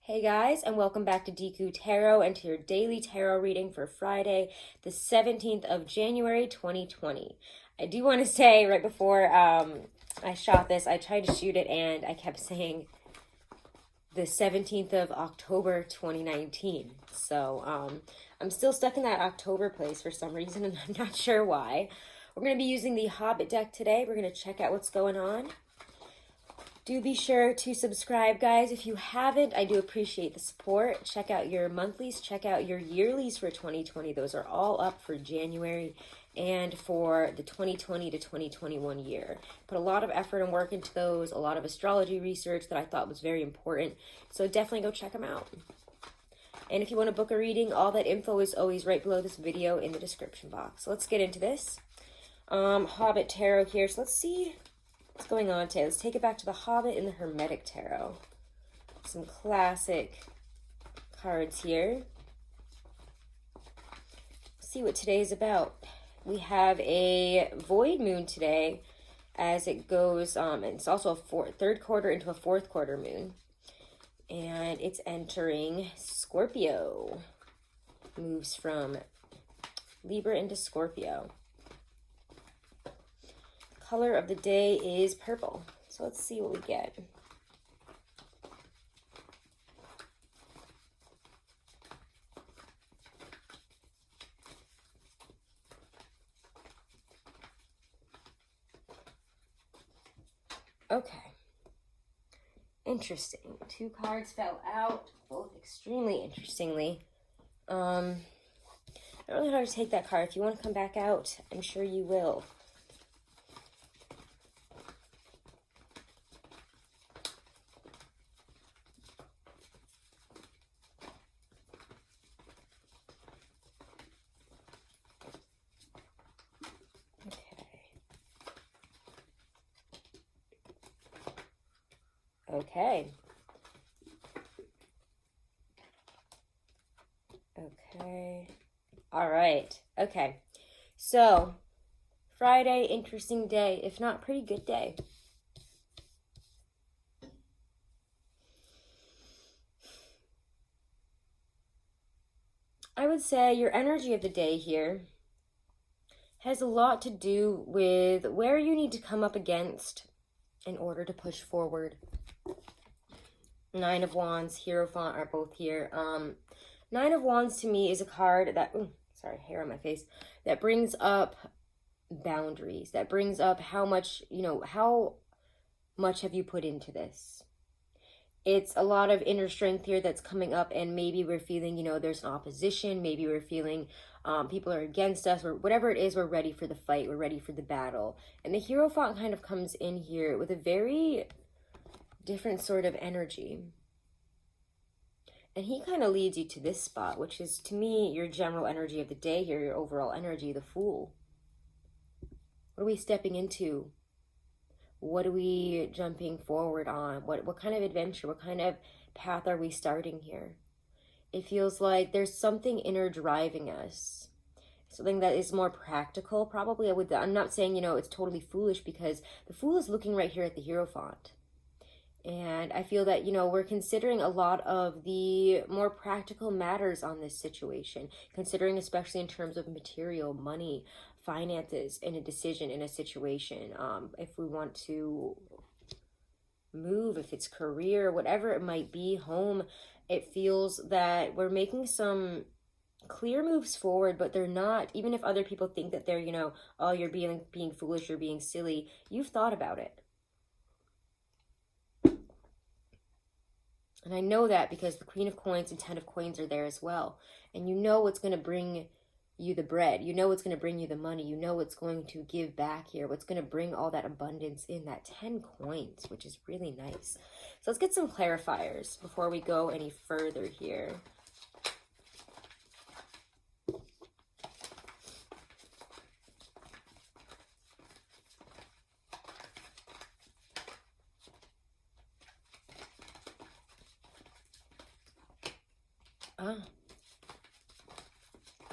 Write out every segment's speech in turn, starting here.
Hey guys, and welcome back to Deku Tarot and to your daily tarot reading for Friday, the 17th of January, 2020. I do want to say right before I shot this, I tried to shoot it and I kept saying the 17th of October, 2019. So I'm still stuck in that October place for some reason, and I'm not sure why. We're going to be using the Hobbit deck today. We're going to check out what's going on. Do be sure to subscribe, guys. If you haven't, I do appreciate the support. Check out your monthlies. Check out your yearlies for 2020. Those are all up for January and for the 2020 to 2021 year. Put a lot of effort and work into those, a lot of astrology research that I thought was very important. So definitely go check them out. And if you want to book a reading, all that info is always right below this video in the description box. So let's get into this. Hobbit Tarot here. So let's see what's going on today. Let's take it back to the Hobbit and the Hermetic Tarot. Some classic cards here. Let's see what today is about. We have a void moon today as it goes, it's also a third quarter into a fourth quarter moon. And it's entering Scorpio. Moves from Libra into Scorpio. Color of the day is purple. So let's see what we get. Okay. Interesting. Two cards fell out, both extremely interestingly. I don't know how to take that card. If you want to come back out, I'm sure you will. Okay. Okay. All right. Okay. So, Friday, interesting day. If not, pretty good day. I would say your energy of the day here has a lot to do with where you need to come up against in order to push forward. Nine of Wands, Hierophant are both here. Nine of Wands to me is a card that, sorry, hair on my face, that brings up boundaries, that brings up how much, how much have you put into this? It's a lot of inner strength here that's coming up, and maybe we're feeling, there's an opposition, maybe we're feeling people are against us, or whatever it is, we're ready for the fight, we're ready for the battle. And the Hierophant kind of comes in here with a very different sort of energy. And he kind of leads you to this spot, which is, to me, your general energy of the day here, your overall energy, the Fool. What are we stepping into? What are we jumping forward on? What kind of adventure, what kind of path are we starting here? It feels like there's something inner driving us. Something that is more practical, probably. I'm not saying, it's totally foolish, because the Fool is looking right here at the Hierophant. And I feel that, we're considering a lot of the more practical matters on this situation, considering especially in terms of material, money, finances, in a decision, in a situation. If we want to move, if it's career, whatever it might be, home, it feels that we're making some clear moves forward, but they're not, even if other people think that they're, oh, you're being foolish, you're being silly, you've thought about it. And I know that because the Queen of Coins and Ten of Coins are there as well. And you know what's going to bring you the bread. You know what's going to bring you the money. You know what's going to give back here. What's going to bring all that abundance in, that 10 coins, which is really nice. So let's get some clarifiers before we go any further here.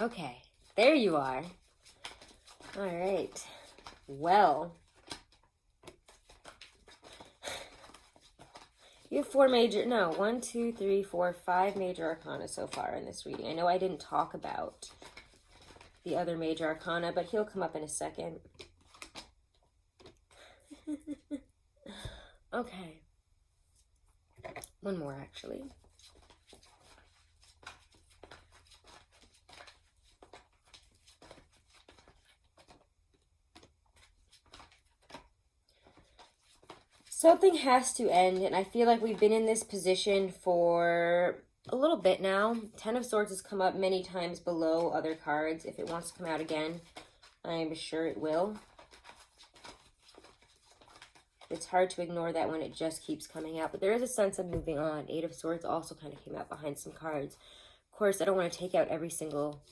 Okay, there you are. All right. Well, you have four major, no, 1, 2, 3, 4, 5 major arcana so far in this reading. I know I didn't talk about the other major arcana, but he'll come up in a second. Okay. One more, actually. Something has to end, and I feel like we've been in this position for a little bit now. Ten of Swords has come up many times below other cards. If it wants to come out again, I am sure it will. It's hard to ignore that when it just keeps coming out, but there is a sense of moving on. Eight of Swords also kind of came out behind some cards. Of course, I don't want to take out every single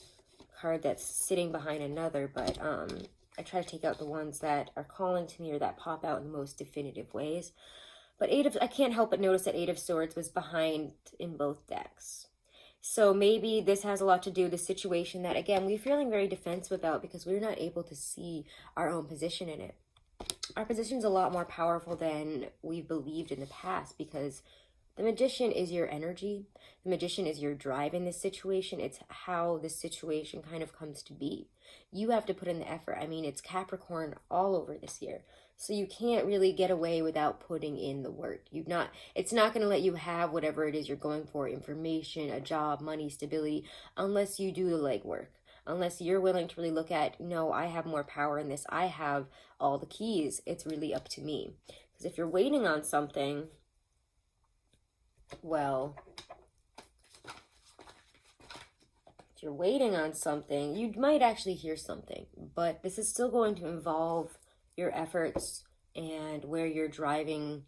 card that's sitting behind another, but I try to take out the ones that are calling to me or that pop out in the most definitive ways. But I can't help but notice that Eight of Swords was behind in both decks. So maybe this has a lot to do with the situation that, again, we're feeling very defensive about because we're not able to see our own position in it. Our position is a lot more powerful than we've believed in the past because the Magician is your energy. The Magician is your drive in this situation. It's how this situation kind of comes to be. You have to put in the effort. I mean, it's Capricorn all over this year. So you can't really get away without putting in the work. It's not going to let you have whatever it is you're going for, information, a job, money, stability, unless you do the legwork. Unless you're willing to really look at, no, I have more power in this. I have all the keys. It's really up to me. Because if you're waiting on something, well, if you're waiting on something, you might actually hear something. But this is still going to involve your efforts and where you're driving,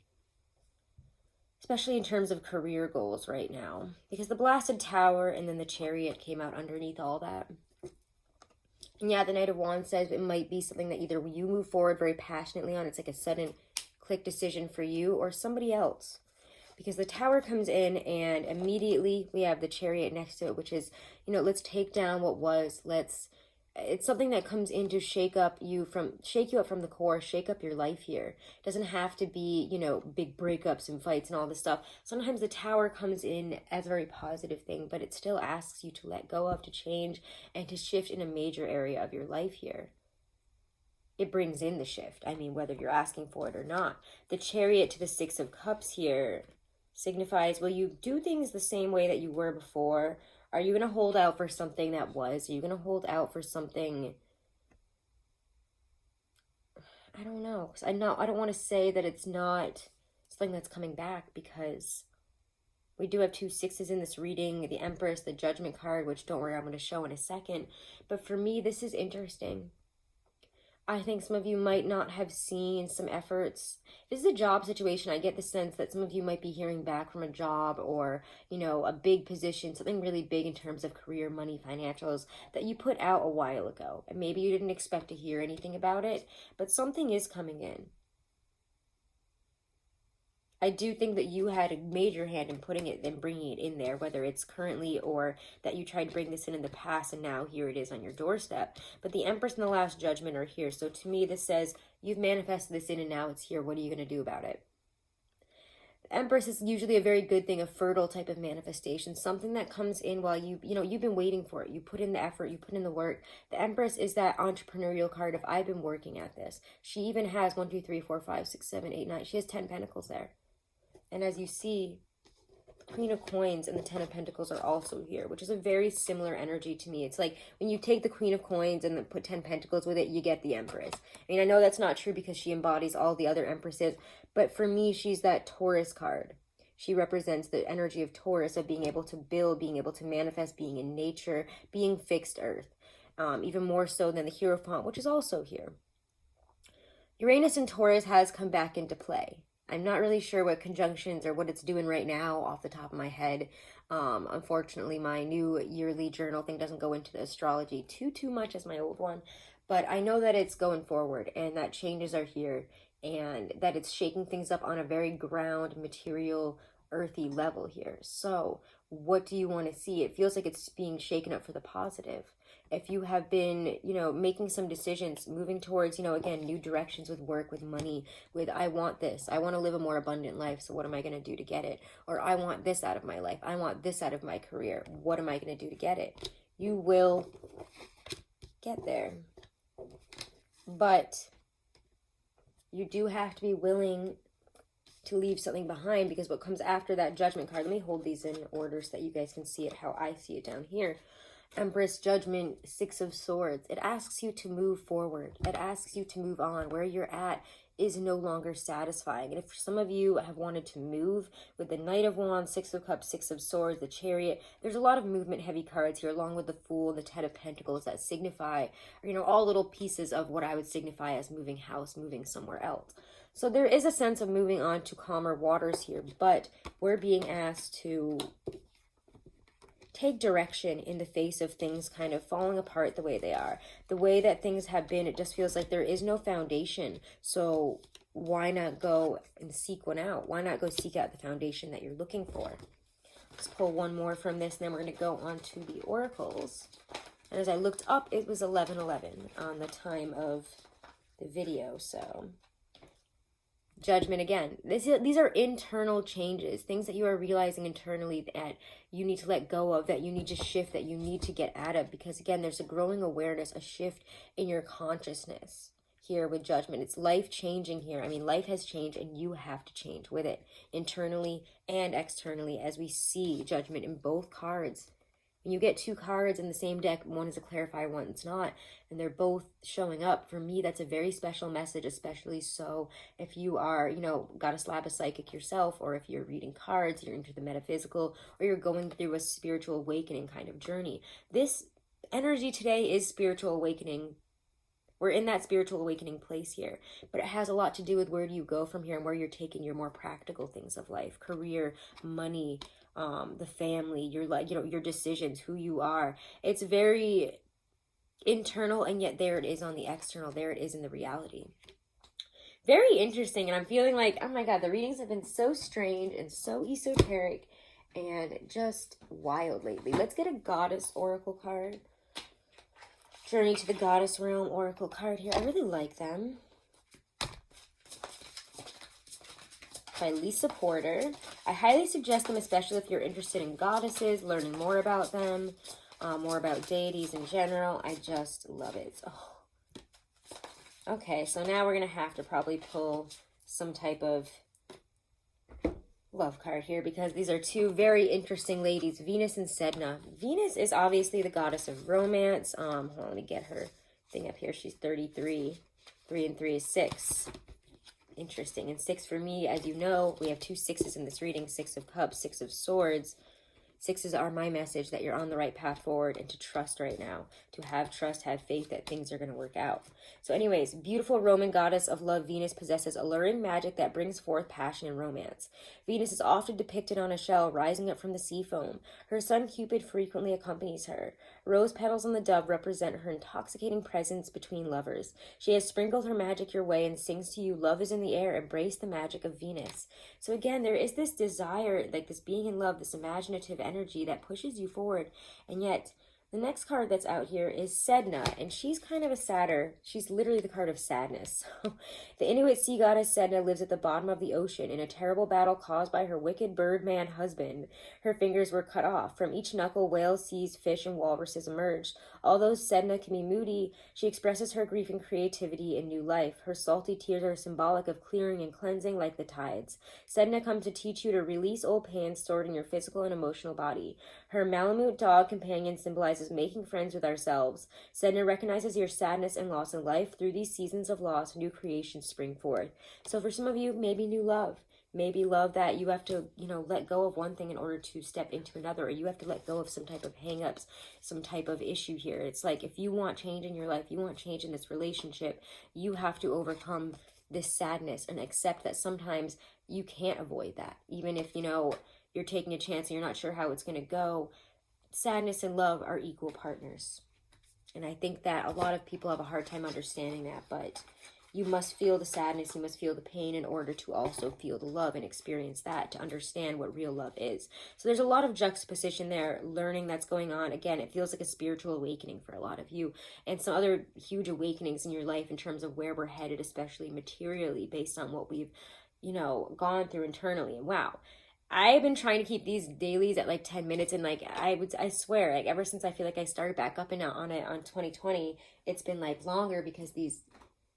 especially in terms of career goals right now. Because the Blasted Tower and then the Chariot came out underneath all that. And yeah, the Knight of Wands says it might be something that either you move forward very passionately on, it's like a sudden click decision for you, or somebody else. Because the Tower comes in and immediately we have the Chariot next to it, which is, let's take down what was, it's something that comes in to shake you up from the core, shake up your life here. It doesn't have to be, big breakups and fights and all this stuff. Sometimes the Tower comes in as a very positive thing, but it still asks you to let go of, to change, and to shift in a major area of your life here. It brings in the shift. I mean, whether you're asking for it or not. The Chariot to the Six of Cups here signifies, will you do things the same way that you were before? Are you going to hold out for something that was? Are you going to hold out for something? I don't know. I don't want to say that it's not something that's coming back, because we do have two sixes in this reading. The Empress, the Judgment card, which don't worry, I'm going to show in a second. But for me, this is interesting. I think some of you might not have seen some efforts. This is a job situation. I get the sense that some of you might be hearing back from a job or, a big position, something really big in terms of career, money, financials that you put out a while ago. And maybe you didn't expect to hear anything about it, but something is coming in. I do think that you had a major hand in putting it and bringing it in there, whether it's currently or that you tried to bring this in the past and now here it is on your doorstep. But the Empress and the Last Judgment are here. So to me, this says you've manifested this in and now it's here. What are you going to do about it? The Empress is usually a very good thing, a fertile type of manifestation, something that comes in while you've been waiting for it. You put in the effort, you put in the work. The Empress is that entrepreneurial card of I've been working at this. She even has 1, 2, 3, 4, 5, 6, 7, 8, 9. She has 10 pentacles there. And as you see, Queen of Coins and the Ten of Pentacles are also here, which is a very similar energy to me. It's like when you take the Queen of Coins and then put 10 Pentacles with it, you get the Empress. I mean, I know that's not true because she embodies all the other Empresses, but for me, she's that Taurus card. She represents the energy of Taurus, of being able to build, being able to manifest, being in nature, being fixed earth. Even more so than the Hierophant, which is also here. Uranus and Taurus has come back into play. I'm not really sure what conjunctions or what it's doing right now off the top of my head. Unfortunately, my new yearly journal thing doesn't go into the astrology too much as my old one. But I know that it's going forward and that changes are here and that it's shaking things up on a very ground, material, earthy level here. So what do you want to see? It feels like it's being shaken up for the positive. If you have been, making some decisions, moving towards, again, new directions with work, with money, with I want this. I want to live a more abundant life. So what am I going to do to get it? Or I want this out of my life. I want this out of my career. What am I going to do to get it? You will get there. But you do have to be willing to leave something behind, because what comes after that Judgment card, let me hold these in order so that you guys can see it how I see it down here. Empress, Judgment, Six of Swords. It asks you to move forward. It asks you to move on. Where you're at is no longer satisfying. And if some of you have wanted to move with the Knight of Wands, Six of Cups, Six of Swords, the Chariot, there's a lot of movement heavy cards here, along with the Fool and the Ten of Pentacles that signify, all little pieces of what I would signify as moving house, moving somewhere else. So there is a sense of moving on to calmer waters here, but we're being asked to take direction in the face of things kind of falling apart the way they are. The way that things have been, it just feels like there is no foundation. So why not go and seek one out? Why not go seek out the foundation that you're looking for? Let's pull one more from this, and then we're going to go on to the oracles. And as I looked up, it was 11:11 on the time of the video, so... Judgment again. These are internal changes, things that you are realizing internally that you need to let go of, that you need to shift, that you need to get out of. Because again, there's a growing awareness, a shift in your consciousness here with Judgment. It's life changing here. I mean, life has changed and you have to change with it internally and externally, as we see Judgment in both cards. When you get two cards in the same deck, one is a clarifier, one's not, and they're both showing up, for me, that's a very special message, especially so if you are, got a slab of psychic yourself, or if you're reading cards, you're into the metaphysical, or you're going through a spiritual awakening kind of journey. This energy today is spiritual awakening. We're in that spiritual awakening place here, but it has a lot to do with where do you go from here and where you're taking your more practical things of life, career, money, the family, your decisions, who you are. It's very internal, and yet there it is on the external. There it is in the reality. Very interesting, and I'm feeling like, oh my God, the readings have been so strange and so esoteric and just wild lately. Let's get a Goddess Oracle card. Journey to the Goddess Realm Oracle card here. I really like them. By Lisa Porter. I highly suggest them, especially if you're interested in goddesses, learning more about them, more about deities in general. I just love it. Oh. Okay, so now we're going to have to probably pull some type of love card here, because these are two very interesting ladies, Venus and Sedna. Venus is obviously the goddess of romance. Hold on, let me get her thing up here. She's 33. 3 and 3 is 6. Interesting. And 6 for me, as you know, we have 2 6s in this reading. 6 of Cups, 6 of Swords. 6s are my message that you're on the right path forward, and to trust right now, to have trust, have faith that things are going to work out. So anyways, beautiful Roman goddess of love, Venus possesses alluring magic that brings forth passion and romance. Venus is often depicted on a shell rising up from the sea foam. Her son Cupid frequently accompanies her. Rose petals on the dove represent her intoxicating presence between lovers. She has sprinkled her magic your way and sings to you, love is in the air, embrace the magic of Venus. So again, there is this desire, like this being in love, this imaginative energy that pushes you forward. And yet the next card that's out here is Sedna, and she's kind of a sadder. She's literally the card of sadness. The Inuit sea goddess Sedna lives at the bottom of the ocean in a terrible battle caused by her wicked birdman husband. Her fingers were cut off. From each knuckle, whales, seas, fish, and walruses emerged. Although Sedna can be moody, she expresses her grief and creativity in new life. Her salty tears are symbolic of clearing and cleansing like the tides. Sedna comes to teach you to release old pain stored in your physical and emotional body. Her Malamute dog companion symbolizes making friends with ourselves. Sedna recognizes your sadness and loss in life. Through these seasons of loss, new creations spring forth. So for some of you, maybe new love. Maybe love that you have to, let go of one thing in order to step into another, or you have to let go of some type of hang-ups, some type of issue here. It's like, if you want change in your life, you want change in this relationship, you have to overcome this sadness and accept that sometimes you can't avoid that. Even if, you're taking a chance and you're not sure how it's going to go, sadness and love are equal partners. And I think that a lot of people have a hard time understanding that, but you must feel the sadness, you must feel the pain in order to also feel the love and experience that, to understand what real love is. So there's a lot of juxtaposition there, learning that's going on. Again, it feels like a spiritual awakening for a lot of you, and some other huge awakenings in your life in terms of where we're headed, especially materially, based on what we've, gone through internally. And wow, I've been trying to keep these dailies at like 10 minutes, and like I swear, like ever since I feel like I started back up and on it on 2020, it's been like longer because it's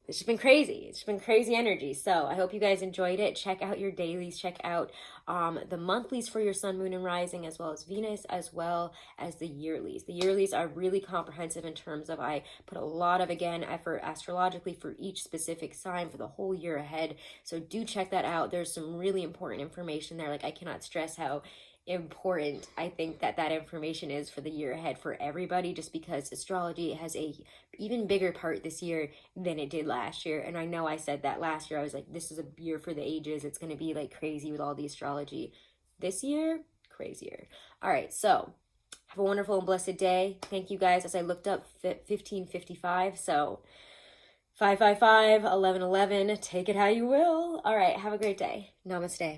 just been crazy. It's been crazy energy. So I hope you guys enjoyed it. Check out your dailies. Check out the monthlies for your sun, moon, and rising, as well as Venus, as well as the yearlies. The yearlies are really comprehensive in terms of, I put a lot of, again, effort astrologically for each specific sign for the whole year ahead. So do check that out. There's some really important information there. Like, I cannot stress how important I think that information is for the year ahead for everybody, just because astrology has a even bigger part this year than it did last year. And I know I said that last year, I was like, this is a year for the ages, it's going to be like crazy with all the astrology. This year, crazier. All right, so have a wonderful and blessed day. Thank you guys. As I looked up 1555, so 555 1111, take it how you will. All right, have a great day. Namaste.